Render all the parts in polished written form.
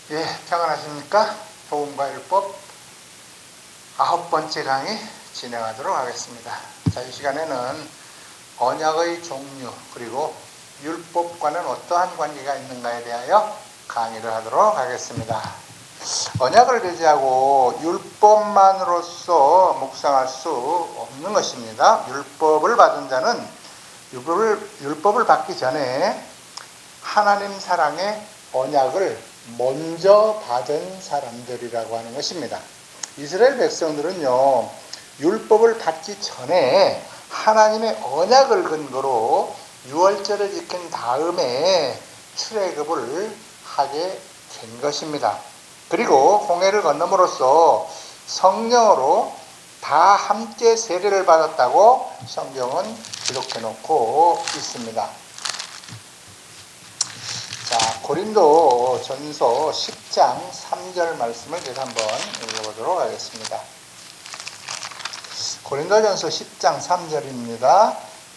예, 평안하십니까? 복음과 율법 9번째 강의 진행하도록 하겠습니다. 자, 이 시간에는 언약의 종류 그리고 율법과는 어떠한 관계가 있는가에 대하여 강의를 하도록 하겠습니다. 언약을 배제하고 율법만으로서 묵상할 수 없는 것입니다. 율법을 받은 자는 율법을 받기 전에 하나님 사랑의 언약을 먼저 받은 사람들이라고 하는 것입니다. 이스라엘 백성들은요, 율법을 받기 전에 하나님의 언약을 근거로 유월절을 지킨 다음에 출애굽을 하게 된 것입니다. 그리고 홍해를 건너므로써 성령으로 다 함께 세례를 받았다고 성경은 기록해 놓고 있습니다. 자, 고린도 전서 10장 3절 말씀을 제가 한번 읽어보도록 하겠습니다. 고린도 전서 10장 3절입니다.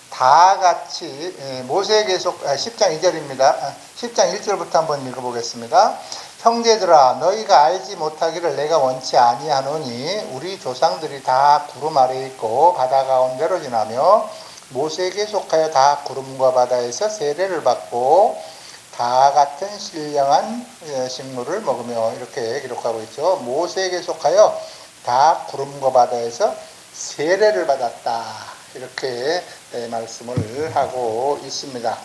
다 같이, 모세계속, 10장 2절입니다. 10장 1절부터 한번 읽어보겠습니다. 형제들아, 너희가 알지 못하기를 내가 원치 아니하노니 우리 조상들이 다 구름 아래에 있고 바다 가운데로 지나며 모세에게 속하여 다 구름과 바다에서 세례를 받고 다 같은 신령한 식물을 먹으며 이렇게 기록하고 있죠. 모세에게 속하여 다 구름과 바다에서 세례를 받았다. 이렇게 말씀을 하고 있습니다.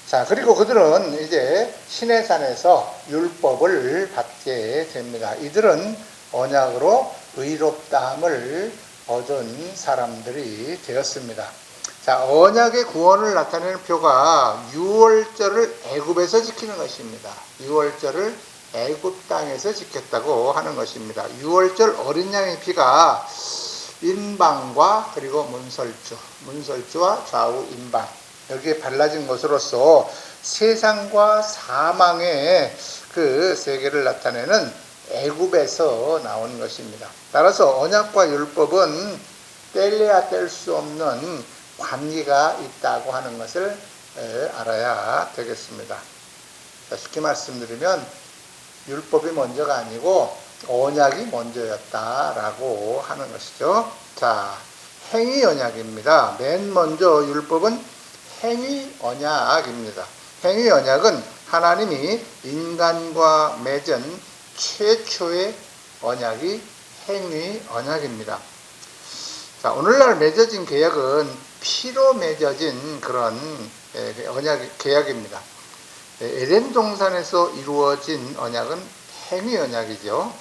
자, 그리고 그들은 이제 시내산에서 율법을 받게 됩니다. 이들은 언약으로 의롭다함을 얻은 사람들이 되었습니다. 자, 언약의 구원을 나타내는 표가 유월절을 애굽에서 지키는 것입니다. 유월절을 애굽 땅에서 지켰다고 하는 것입니다. 유월절 어린 양의 피가 인방과 그리고 문설주와 좌우 인방 여기에 발라진 것으로서 세상과 사망의 그 세계를 나타내는 애굽에서 나온 것입니다. 따라서 언약과 율법은 뗄래야 뗄 수 없는 관계가 있다고 하는 것을 알아야 되겠습니다. 쉽게 말씀드리면 율법이 먼저가 아니고 언약이 먼저였다라고 하는 것이죠. 자, 행위 언약입니다. 맨 먼저 율법은 행위 언약입니다. 행위 언약은 하나님이 인간과 맺은 최초의 언약이 행위 언약입니다. 자, 오늘날 맺어진 계약은 피로 맺어진 그런 계약입니다. 에덴 동산에서 이루어진 언약은 행위 언약이죠.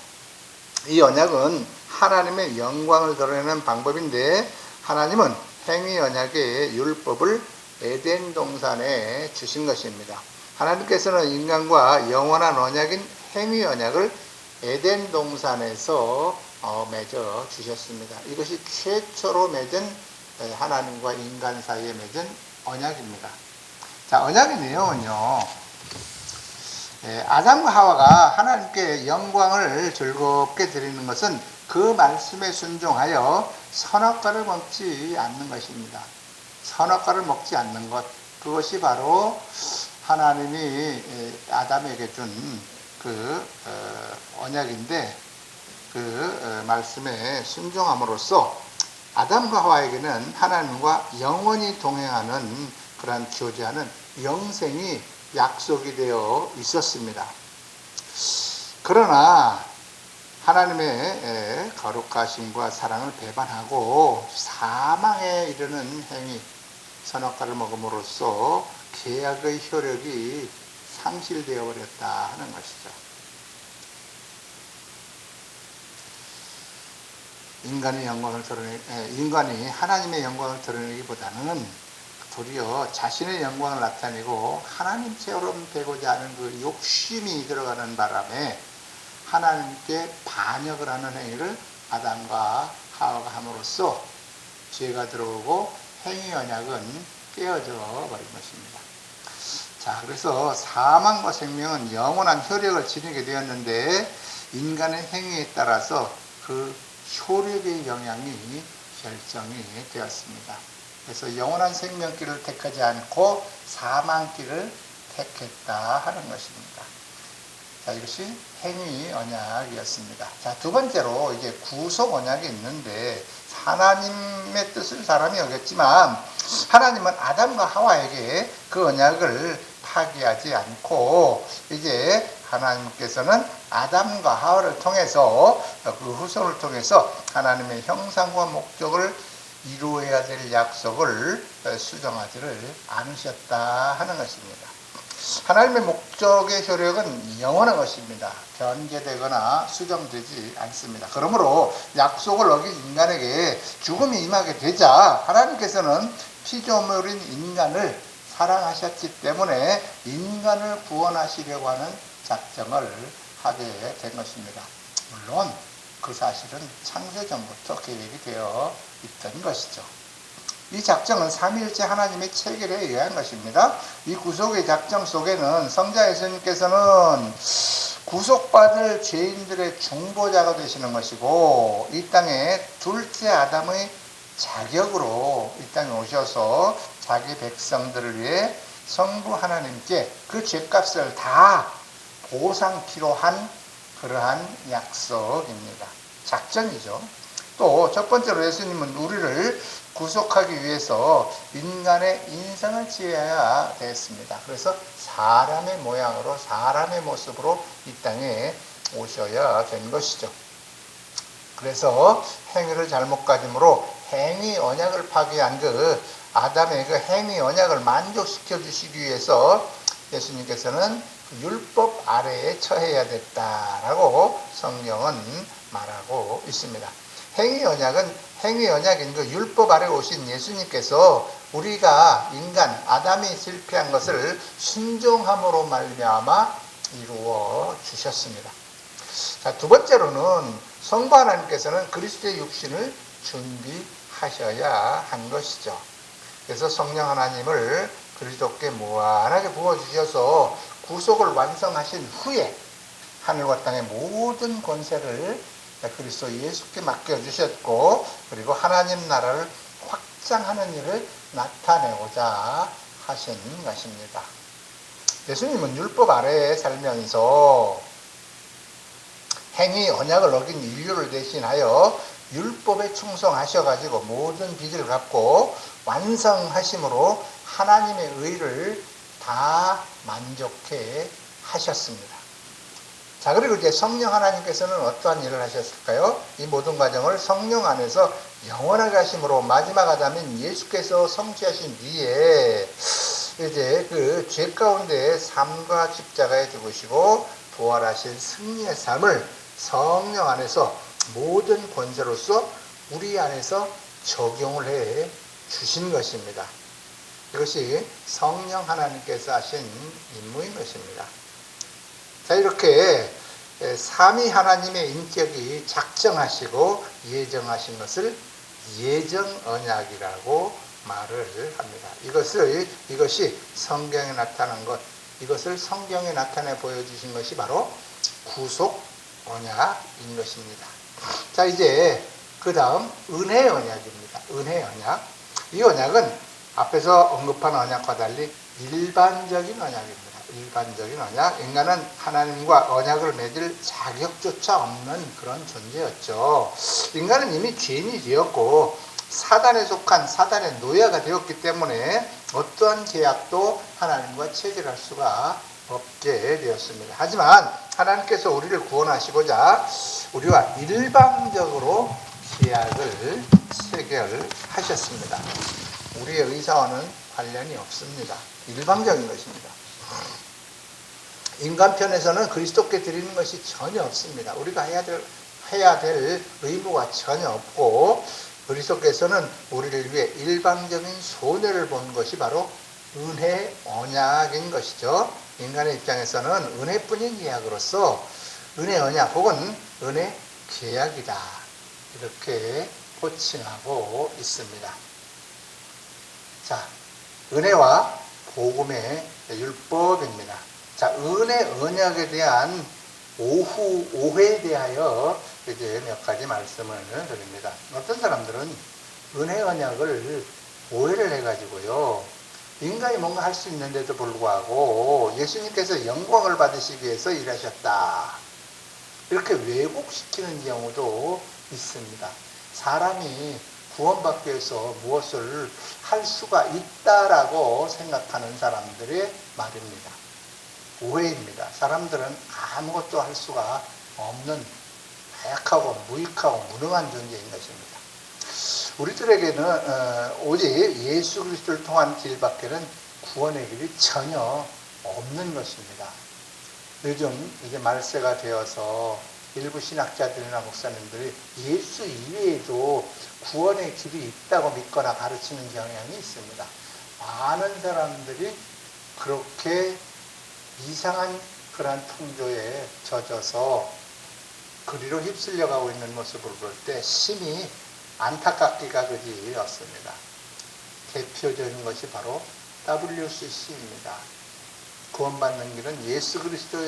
이 언약은 하나님의 영광을 드러내는 방법인데 하나님은 행위 언약의 율법을 에덴 동산에 주신 것입니다. 하나님께서는 인간과 영원한 언약인 행위 언약을 에덴 동산에서 맺어 주셨습니다. 이것이 최초로 맺은 하나님과 인간 사이에 맺은 언약입니다. 자, 언약의 내용은요, 아담과 하와가 하나님께 영광을 즐겁게 드리는 것은 그 말씀에 순종하여 선악과를 먹지 않는 것입니다. 선악과를 먹지 않는 것, 그것이 바로 하나님이 아담에게 준 그 언약인데 그 말씀에 순종함으로써 아담과 하와에게는 하나님과 영원히 동행하는 그러한 교제하는 영생이 약속이 되어 있었습니다. 그러나 하나님의 거룩하심과 사랑을 배반하고 사망에 이르는 행위, 선악과를 먹음으로써 계약의 효력이 상실되어 버렸다 하는 것이죠. 인간이 하나님의 영광을 드러내기보다는 도리어 자신의 영광을 나타내고 하나님처럼 되고자 하는 그 욕심이 들어가는 바람에 하나님께 반역을 하는 행위를 아담과 하와가 함으로써 죄가 들어오고 행위 언약은 깨어져 버린 것입니다. 자, 그래서 사망과 생명은 영원한 효력을 지니게 되었는데 인간의 행위에 따라서 그 효력의 영향이 결정이 되었습니다. 그래서 영원한 생명길을 택하지 않고 사망길을 택했다 하는 것입니다. 자, 이것이 행위 언약이었습니다. 자, 두 번째로 이제 구속 언약이 있는데 하나님의 뜻을 사람이 어겼지만 하나님은 아담과 하와에게 그 언약을 파기하지 않고 이제 하나님께서는 아담과 하와를 통해서 그 후손을 통해서 하나님의 형상과 목적을 이루어야 될 약속을 수정하지를 않으셨다 하는 것입니다. 하나님의 목적의 효력은 영원한 것입니다. 변개되거나 수정되지 않습니다. 그러므로 약속을 어긴 인간에게 죽음이 임하게 되자 하나님께서는 피조물인 인간을 사랑하셨기 때문에 인간을 구원하시려고 하는 작정을 하게 된 것입니다. 물론 그 사실은 창세전부터 계획이 되어 있던 것이죠. 이 작정은 삼위일체 하나님의 체결에 의한 것입니다. 이 구속의 작정 속에는 성자 예수님께서는 구속받을 죄인들의 중보자가 되시는 것이고 이 땅에 둘째 아담의 자격으로 이 땅에 오셔서 자기 백성들을 위해 성부 하나님께 그 죄값을 다 보상키로 한 그러한 약속입니다. 작정이죠. 또 첫 번째로 예수님은 우리를 구속하기 위해서 인간의 인성을 지어야 됐습니다. 그래서 사람의 모양으로 사람의 모습으로 이 땅에 오셔야 된 것이죠. 그래서 행위를 잘못 가짐으로 행위 언약을 파기한 그 아담의 그 행위 언약을 만족시켜 주시기 위해서 예수님께서는 율법 아래에 처해야 됐다라고 성경은 말하고 있습니다. 행위 언약인 그 율법 아래 오신 예수님께서 우리가 인간 아담이 실패한 것을 순종함으로 말미암아 이루어 주셨습니다. 자, 두 번째로는 성부 하나님께서는 그리스도의 육신을 준비하셔야 한 것이죠. 그래서 성령 하나님을 그리스도께 무한하게 부어주셔서 구속을 완성하신 후에 하늘과 땅의 모든 권세를 그리스도 예수께 맡겨주셨고 그리고 하나님 나라를 확장하는 일을 나타내고자 하신 것입니다. 예수님은 율법 아래에 살면서 행위 언약을 어긴 인류를 대신하여 율법에 충성하셔가지고 모든 빚을 갚고 완성하심으로 하나님의 의를 다 만족해 하셨습니다. 자, 그리고 이제 성령 하나님께서는 어떠한 일을 하셨을까요? 이 모든 과정을 성령 안에서 영원하게 하심으로 마지막 아담인 예수께서 성취하신 뒤에 이제 그 죄 가운데 삶과 십자가에 죽으시고 부활하신 승리의 삶을 성령 안에서 모든 권세로서 우리 안에서 적용을 해 주신 것입니다. 이것이 성령 하나님께서 하신 임무인 것입니다. 자, 이렇게 삼위 하나님의 인격이 작정하시고 예정하신 것을 예정 언약이라고 말을 합니다. 이것이 성경에 나타난 것, 이것을 성경에 나타내 보여주신 것이 바로 구속 언약인 것입니다. 자, 이제 그 다음 은혜 언약입니다. 은혜 언약. 이 언약은 앞에서 언급한 언약과 달리 일반적인 언약입니다. 일반적인 언약. 인간은 하나님과 언약을 맺을 자격조차 없는 그런 존재였죠. 인간은 이미 죄인이 되었고 사단에 속한 사단의 노예가 되었기 때문에 어떠한 계약도 하나님과 체결할 수가 없게 되었습니다. 하지만 하나님께서 우리를 구원하시고자 우리와 일방적으로 계약을 체결하셨습니다. 우리의 의사와는 관련이 없습니다. 일방적인 것입니다. 인간 편에서는 그리스도께 드리는 것이 전혀 없습니다. 우리가 해야 될 의무가 전혀 없고 그리스도께서는 우리를 위해 일방적인 손해를 본 것이 바로 은혜 언약인 것이죠. 인간의 입장에서는 은혜뿐인 계약으로서 은혜 언약 혹은 은혜 계약이다 이렇게 호칭하고 있습니다. 자, 은혜와 복음의 율법입니다. 자, 은혜 언약에 대한 오해에 대하여 이제 몇 가지 말씀을 드립니다. 어떤 사람들은 은혜 언약을 오해를 해가지고요, 인간이 뭔가 할 수 있는데도 불구하고 예수님께서 영광을 받으시기 위해서 일하셨다. 이렇게 왜곡시키는 경우도 있습니다. 사람이 구원받기 위해서 무엇을 할 수가 있다라고 생각하는 사람들의 말입니다. 오해입니다. 사람들은 아무것도 할 수가 없는 나약하고 무익하고 무능한 존재인 것입니다. 우리들에게는 오직 예수 그리스도를 통한 길밖에는 구원의 길이 전혀 없는 것입니다. 요즘 이제 말세가 되어서 일부 신학자들이나 목사님들이 예수 이외에도 구원의 길이 있다고 믿거나 가르치는 경향이 있습니다. 많은 사람들이 그렇게 이상한 그러한 풍조에 젖어서 그리로 휩쓸려 가고 있는 모습을 볼 때 심히 안타깝기가 그지 없습니다. 대표적인 것이 바로 WCC입니다. 구원받는 길은 예수 그리스도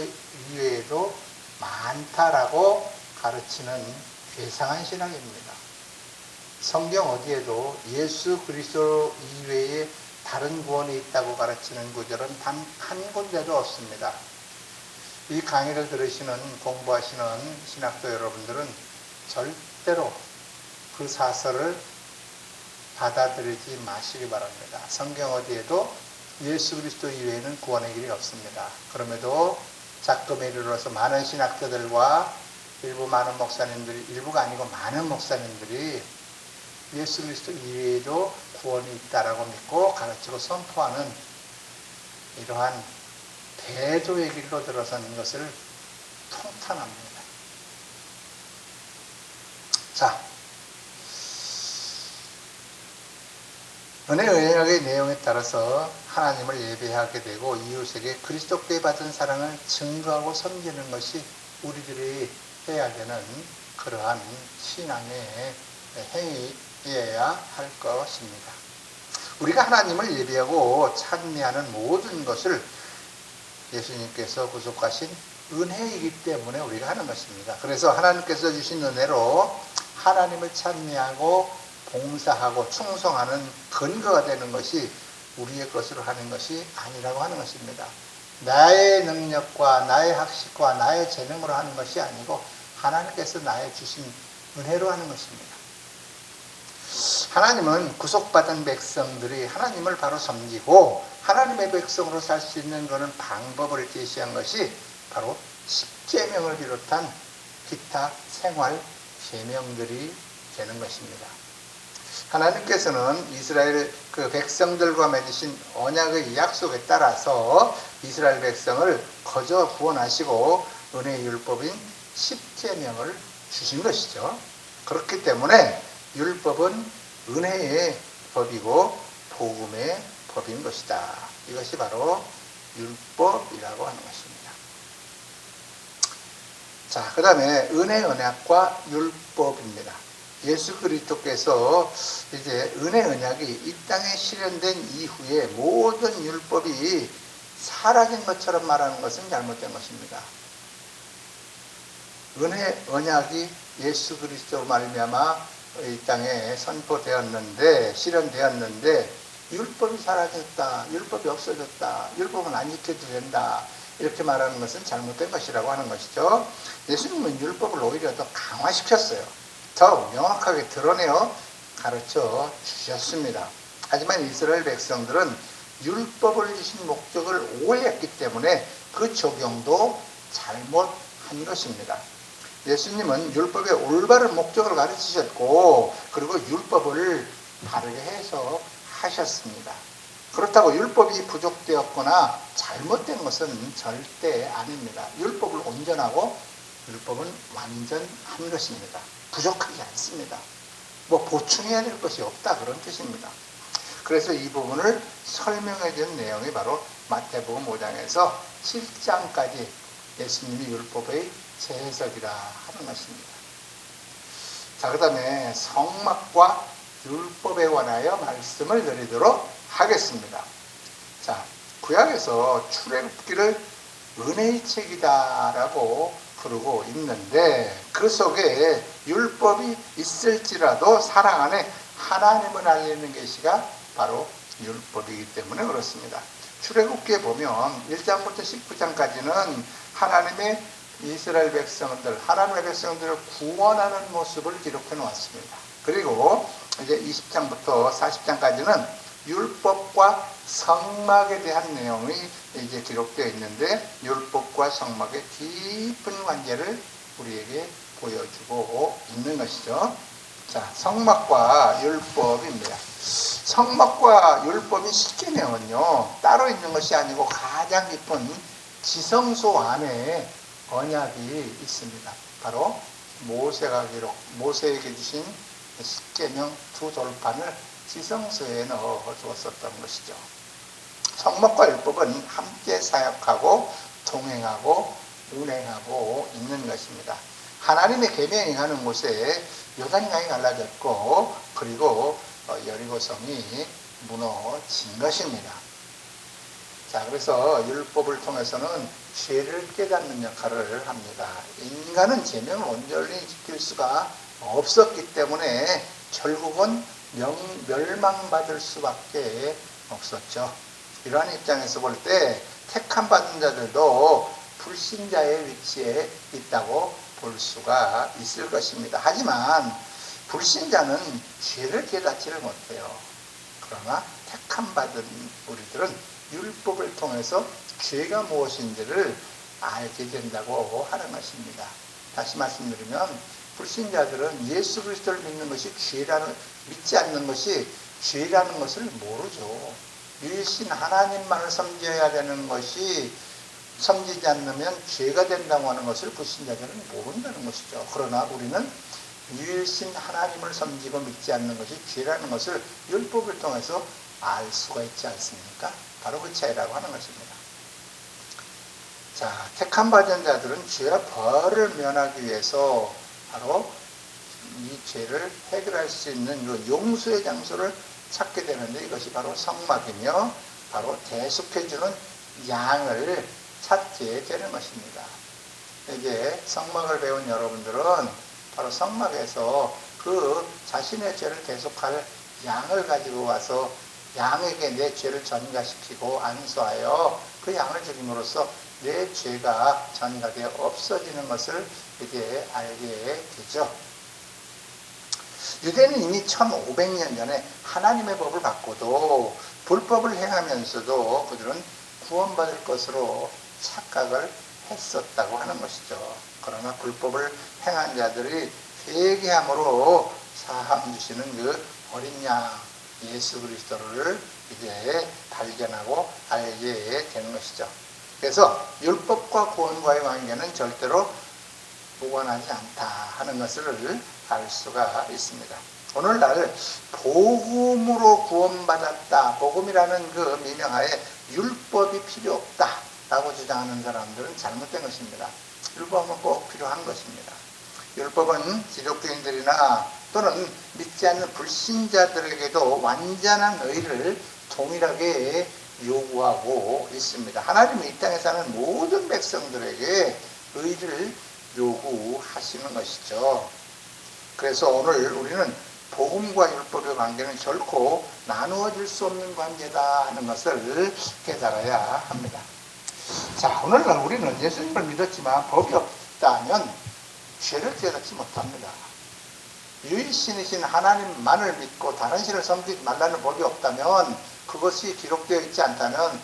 이외에도 많다라고 가르치는 괴상한 신앙입니다. 성경 어디에도 예수 그리스도 이외에 다른 구원이 있다고 가르치는 구절은 단 한 군데도 없습니다. 이 강의를 들으시는 공부하시는 신학도 여러분들은 절대로 그 사설을 받아들이지 마시기 바랍니다. 성경 어디에도 예수 그리스도 이외에는 구원의 길이 없습니다. 그럼에도 작금에 이르러서 많은 신학자들과 일부 많은 목사님들이, 일부가 아니고 많은 목사님들이 예수 그리스도 이외에도 구원이 있다라고 믿고 가르치고 선포하는 이러한 대조의 길로 들어서는 것을 통탄합니다. 자, 은혜의 언약의 내용에 따라서 하나님을 예배하게 되고 이웃에게 그리스도께 받은 사랑을 증거하고 섬기는 것이 우리들이 해야 되는 그러한 신앙의 행위여야 할 것입니다. 우리가 하나님을 예배하고 찬미하는 모든 것을 예수님께서 구속하신 은혜이기 때문에 우리가 하는 것입니다. 그래서 하나님께서 주신 은혜로 하나님을 찬미하고 봉사하고 충성하는 근거가 되는 것이 우리의 것으로 하는 것이 아니라고 하는 것입니다. 나의 능력과 나의 학식과 나의 재능으로 하는 것이 아니고 하나님께서 나의 주신 은혜로 하는 것입니다. 하나님은 구속받은 백성들이 하나님을 바로 섬기고 하나님의 백성으로 살 수 있는 그런 방법을 제시한 것이 바로 십계명을 비롯한 기타 생활 계명들이 되는 것입니다. 하나님께서는 이스라엘 그 백성들과 맺으신 언약의 약속에 따라서 이스라엘 백성을 거저 구원하시고 은혜의 율법인 십계명을 주신 것이죠. 그렇기 때문에 율법은 은혜의 법이고 복음의 법인 것이다. 이것이 바로 율법이라고 하는 것입니다. 자, 그 다음에 은혜 언약과 율법입니다. 예수 그리스도께서 이제 은혜 언약이 이 땅에 실현된 이후에 모든 율법이 사라진 것처럼 말하는 것은 잘못된 것입니다. 은혜 언약이 예수 그리스도로 말미암아 이 땅에 선포되었는데 실현되었는데 율법이 사라졌다, 율법이 없어졌다, 율법은 안 지켜도 된다 이렇게 말하는 것은 잘못된 것이라고 하는 것이죠. 예수님은 율법을 오히려 더 강화시켰어요. 더 명확하게 드러내어 가르쳐 주셨습니다. 하지만 이스라엘 백성들은 율법을 주신 목적을 오해했기 때문에 그 적용도 잘못한 것입니다. 예수님은 율법의 올바른 목적을 가르치셨고 그리고 율법을 바르게 해석하셨습니다. 그렇다고 율법이 부족되었거나 잘못된 것은 절대 아닙니다. 율법을 온전하고 율법은 완전한 것입니다. 부족하지 않습니다. 뭐 보충해야 될 것이 없다 그런 뜻입니다. 그래서 이 부분을 설명해 준 내용이 바로 마태복음 5장에서 7장까지 예수님이 율법의 재해석이라 하는 것입니다. 자, 그 다음에 성막과 율법에 관하여 말씀을 드리도록 하겠습니다. 자, 구약에서 출애굽기를 은혜의 책이다라고 부르고 있는데 그 속에 율법이 있을지라도 사랑 안에 하나님을 알리는 계시가 바로 율법이기 때문에 그렇습니다. 출애굽기에 보면 1장부터 19장까지는 하나님의 이스라엘 백성들, 하나님의 백성들을 구원하는 모습을 기록해 놓았습니다. 그리고 이제 20장부터 40장까지는 율법과 성막에 대한 내용이 이제 기록되어 있는데, 율법과 성막의 깊은 관계를 우리에게 보여주고 있는 것이죠. 자, 성막과 율법입니다. 성막과 율법이 실제는요, 따로 있는 것이 아니고 가장 깊은 지성소 안에 언약이 있습니다. 바로 모세에게 주신 십계명 두 돌판을 지성소에 넣어 두었었던 것이죠. 성막과 율법은 함께 사역하고 동행하고 운행하고 있는 것입니다. 하나님의 계명이 가는 곳에 요단강이 갈라졌고, 그리고 여리고성이 무너진 것입니다. 자, 그래서 율법을 통해서는 죄를 깨닫는 역할을 합니다. 인간은 계명을 온전히 지킬 수가 없었기 때문에 결국은 멸망받을 수밖에 없었죠. 이러한 입장에서 볼 때 택함 받은 자들도 불신자의 위치에 있다고 볼 수가 있을 것입니다. 하지만 불신자는 죄를 깨닫지를 못해요. 그러나 택함 받은 우리들은 율법을 통해서 죄가 무엇인지를 알게 된다고 하는 것입니다. 다시 말씀드리면 불신자들은 예수 그리스도를 믿지 않는 것이 죄라는 것을 모르죠. 유일신 하나님만을 섬겨야 되는 것이, 섬기지 않으면 죄가 된다고 하는 것을 불신자들은 모른다는 것이죠. 그러나 우리는 유일신 하나님을 섬기고 믿지 않는 것이 죄라는 것을 율법을 통해서 알 수가 있지 않습니까? 바로 그 차이라고 하는 것입니다. 자, 택함 받은 자들은 죄와 벌을 면하기 위해서 바로 이 죄를 해결할 수 있는 그 용서의 장소를 찾게 되는데, 이것이 바로 성막이며 바로 대속해주는 양을 찾게 되는 것입니다. 이제 성막을 배운 여러분들은 바로 성막에서 그 자신의 죄를 대속할 양을 가지고 와서 양에게 내 죄를 전가시키고 안수하여 그 양을 죽임으로써 내 죄가 전가되어 없어지는 것을 이제 알게 되죠. 유대는 이미 1500년 전에 하나님의 법을 받고도 불법을 행하면서도 그들은 구원받을 것으로 착각을 했었다고 하는 것이죠. 그러나 불법을 행한 자들이 회개함으로 사함 주시는 그 어린 양 예수 그리스도를 이제 발견하고 알게 되는 것이죠. 그래서 율법과 구원과의 관계는 절대로 무관하지 않다 하는 것을 알 수가 있습니다. 오늘날 복음으로 구원받았다, 복음이라는 그 미명하에 율법이 필요 없다 라고 주장하는 사람들은 잘못된 것입니다. 율법은 꼭 필요한 것입니다. 율법은 기독교인들이나 또는 믿지 않는 불신자들에게도 완전한 의를 동일하게 요구하고 있습니다. 하나님은 이 땅에 사는 모든 백성들에게 의를 요구하시는 것이죠. 그래서 오늘 우리는 복음과 율법의 관계는 결코 나누어질 수 없는 관계다 하는 것을 깨달아야 합니다. 자, 오늘날 우리는 예수님을 믿었지만 법이 없다면 죄를 깨닫지 못합니다. 유일신이신 하나님만을 믿고 다른 신을 섬기지 말라는 법이 없다면, 그것이 기록되어 있지 않다면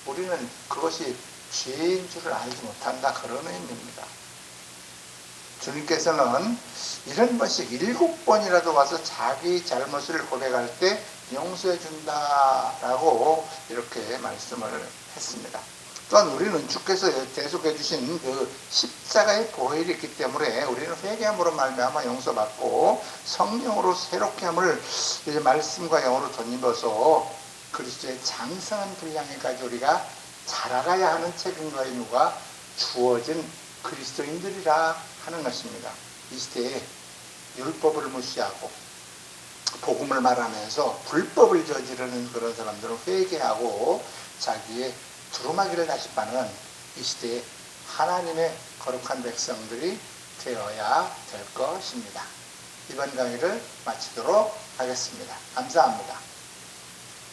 우리는 그것이 죄인 줄을 알지 못한다, 그런 의미입니다. 주님께서는 70번씩 7번이라도 와서 자기 잘못을 고백할 때 용서해 준다라고 이렇게 말씀을 했습니다. 또한 우리는 주께서 대속해 주신 그 십자가의 보혈이 있기 때문에 우리는 회개함으로 말미암아 용서받고 성령으로 새롭게 함을 이제 말씀과 영으로 덧입어서 그리스도의 장성한 분량에까지 우리가 자라가야 하는 책임과 의무가 주어진 그리스도인들이라 하는 것입니다. 이 시대에 율법을 무시하고 복음을 말하면서 불법을 저지르는 그런 사람들은 회개하고 자기의 두루마기를 다시 빠는 이 시대에 하나님의 거룩한 백성들이 되어야 될 것입니다. 이번 강의를 마치도록 하겠습니다. 감사합니다.